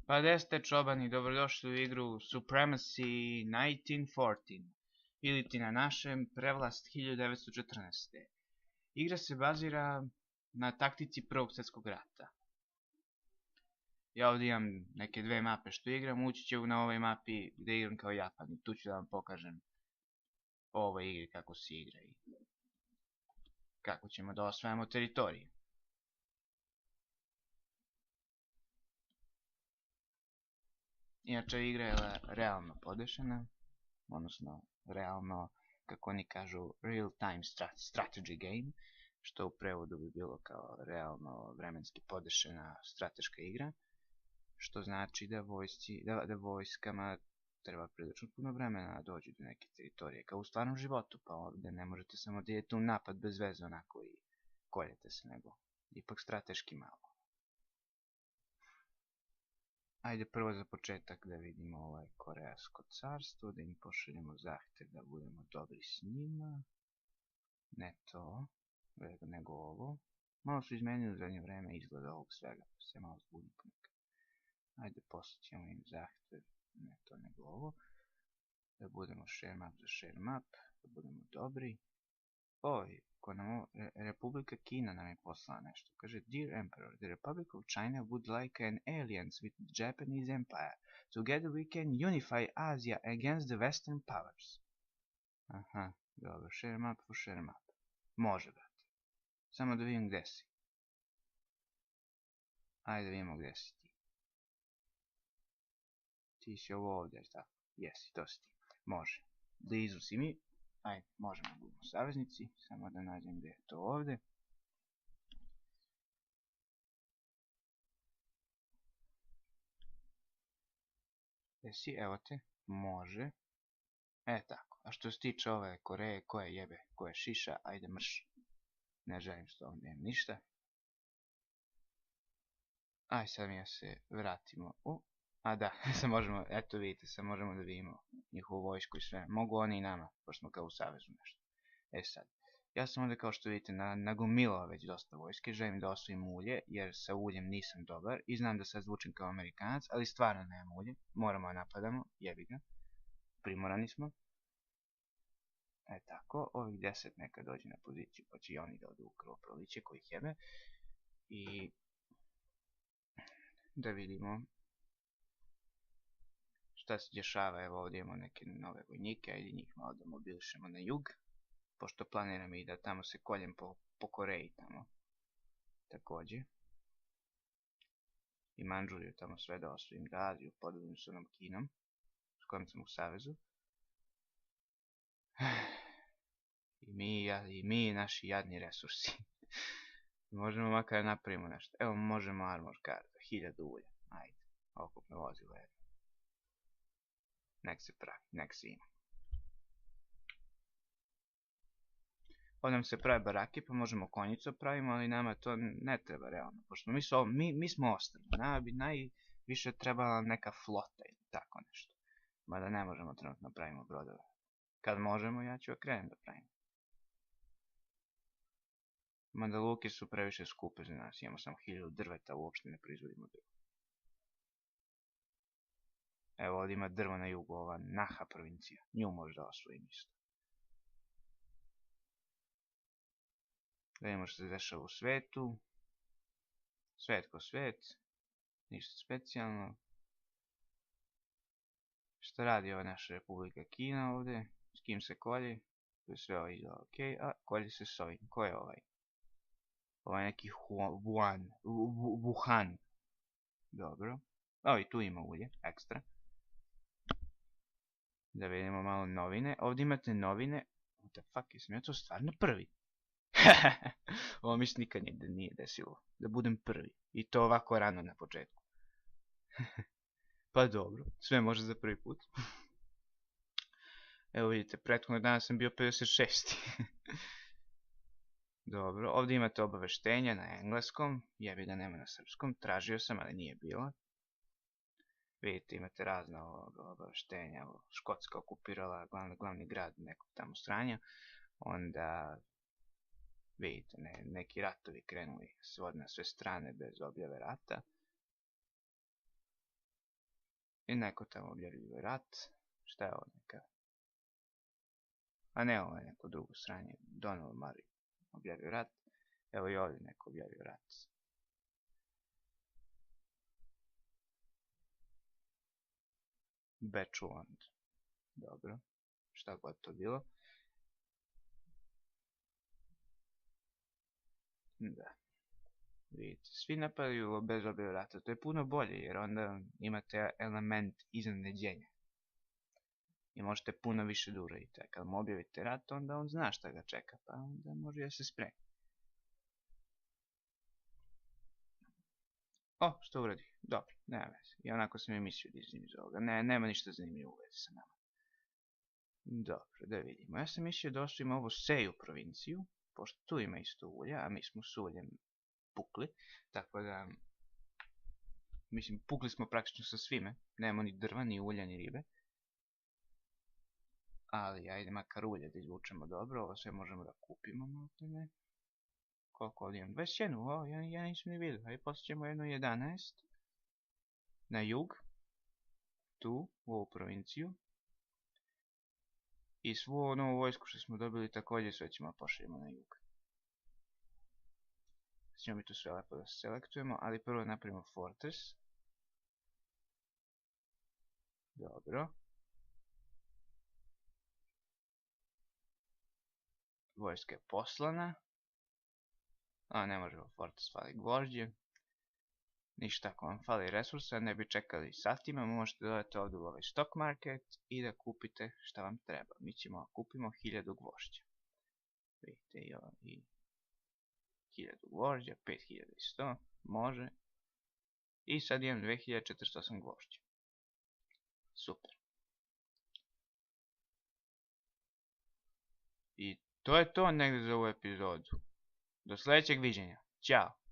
Pa gde ste čobani, dobrodošli u igru Supremacy 1914, ili ti na našem Prevlast 1914. Igra se bazira na taktici Prvog svjetskog rata. Ja ovdje imam neke dve mape što igram, ući ću na ovoj mapi gdje igram kao Japan i tu ću da vam pokažem o ovoj igri kako se igra i kako ćemo da osvajamo teritorije. Inače, igra je realno podešena, odnosno realno, kako oni kažu, real time strategy game, što u prevodu bi bilo kao realno vremenski podešena strateška igra, što znači da vojskama treba prilično puno vremena da dođu do neke teritorije, kao u stvarnom životu, pa ovdje ne možete samo da idete u napad bez veze onako i koljete se, nego ipak strateški malo. Ajde prvo za početak da vidimo ovaj Koreasko carstvo, da im pošaljemo zahtev da budemo dobri s njima. Ne to, nego ovo. Malo su izmenili u zadnje vreme izgleda ovog svega, pa se malo zbudim ponekad. Ajde posjećemo im zahtev, ne to nego ovo. Da budemo share map za share map, da budemo dobri. Oj, Republika Kina nam je poslala nešto. Kaže, Dear Emperor, the Republic of China would like an alliance with the Japanese Empire. Together we can unify Asia against the Western powers. Aha, dobro, share map for share map. Može, brate. Samo da vidim gde si. Ajde da vidimo gde si ti. Ti si ovo ovdje, tako? Jesi, to si ti. Može. Blizu si mi. Ajde, možemo da budemo saveznici, samo da nađem gdje je to ovdje. Jesi, evo te, može. Tako, a što se tiče ove Koreje, koje jebe, koje šiša, ajde mrš. Ne želim s tom nemam ništa. Aj, sad mi ja se vratimo u... A da, sad možemo, eto vidite, sad možemo da vidimo njihovu vojsku i sve. Mogu oni i nama, pošto smo kao u savezu nešto. Sad, ja sam ovdje kao što vidite nagomilao već dosta vojske, želim da osvojim ulje, jer sa uljem nisam dobar i znam da sad zvučim kao Amerikanac, ali stvarno nemam ulje, moramo da napadamo, jebi ga, primorani smo. Tako, ovih 10 neka dođe na poziciju, pa će i oni da odu u krvoproliće koji ih jebe. I da vidimo šta se dešava, evo ovdje imamo neke nove vojnike, ajde njih malo da mobilišemo na jug, pošto planiram i da tamo se koljem po Koreji tamo, također. I Manđuriju tamo sve da osvojim, da Aziju podelim s onom Kinom, s kojom sam u savezu. I mi naši jadni resursi. Možemo makar napravimo nešto. Evo možemo armor karta, 1000 ulja, ajde, okupno vozilo jedno. Nek se pravi, nek se ima. Ovdje nam se pravi barake, pa možemo konjicu pravimo, ali nama to ne treba realno, pošto mi smo ostrvi. Nama bi najviše trebala neka flota ili tako nešto. Mada ne možemo trenutno pravimo brodove. Kad možemo, ja ću krenem da pravim. Mada luke su previše skupe za nas, imamo samo 1000 drveta, uopšte ne proizvodimo drvo. Evo ovdje ima drvo na jugu, ova Naha provincija, nju možda osvojim isto. Da vidimo što se dešava u svetu. Svet ko svet. Ništa specijalno. Šta radi ova naša Republika Kina ovdje? S kim se kolje? To je sve ovo izgleda ok. A, kolje se s ovim. Ko je ovaj? Ovaj neki Wuhan. Dobro. O, i tu ima ulje. Ekstra. Da vidimo malo novine. Ovdje imate novine. What the fuck, jesam ja to stvarno prvi? Ovo mi se nikad nije desilo. Da budem prvi. I to ovako rano na početku. Pa dobro. Sve može za prvi put. Evo vidite, prethodnog dana sam bio 56. Dobro, ovdje imate obaveštenja na engleskom. Jebi da nema na srpskom. Tražio sam, ali nije bilo. Vidite, imate razne obaveštenja. Škotska okupirala glavni grad nekog tamo stranja. Onda vidite, neki ratovi krenuli svod na sve strane bez objave rata. I neko tamo objavljuje rat. Šta je ovo neka? A ne, ovo je neko drugo sranje. Donald Murray objavio rat. Evo i ovdje neko objavio rat. Bechuland. Dobro. Šta god to bilo. Da. Vidite, svi napadaju bez objave rata. To je puno bolje jer onda imate element iznenađenja. I možete puno više da uradite. Kad mu objavite rat, onda on zna šta ga čeka, pa onda može da se spremi. O, što uradi? Dobro, nema veze. I onako sam i mislio da iznim iz ovoga. Nema ništa zanimljivo u vezi sa nama. Dobro, da vidimo. Ja sam mislio da ostavimo ovu Seju provinciju, pošto tu ima isto ulja, a mi smo s uljem pukli. Tako da, mislim, pukli smo praktično sa svime. Nemamo ni drva, ni ulja, ni ribe. Ali, ajde, makar ulje da izvučemo dobro. Ovo sve možemo da kupimo, maltene. Koliko ovdje imam? 21, o, ja nisam ni vidio. Ajde, poslije ćemo jedno 11. Na jug. Tu, u ovu provinciju. I svu novu vojsku što smo dobili također sve ćemo pošaljemo na jug. Ćemo mi tu sve lepo da selektujemo, ali prvo napravimo fortress. Dobro. Vojska je poslana. A ne možemo fortress, fali gvožđe. Ništa, ako vam fali resursa, ne bi čekali satima, možete dodati ovdje u ovaj stock market i da kupite šta vam treba. Mi ćemo kupimo 1000 gvožđa. Vidite i 1000 gvožđa, 5100, može. I sad imam 2408 gvožđa. Super. I to je to negdje za ovu epizodu. Do sljedećeg viđenja. Ćao.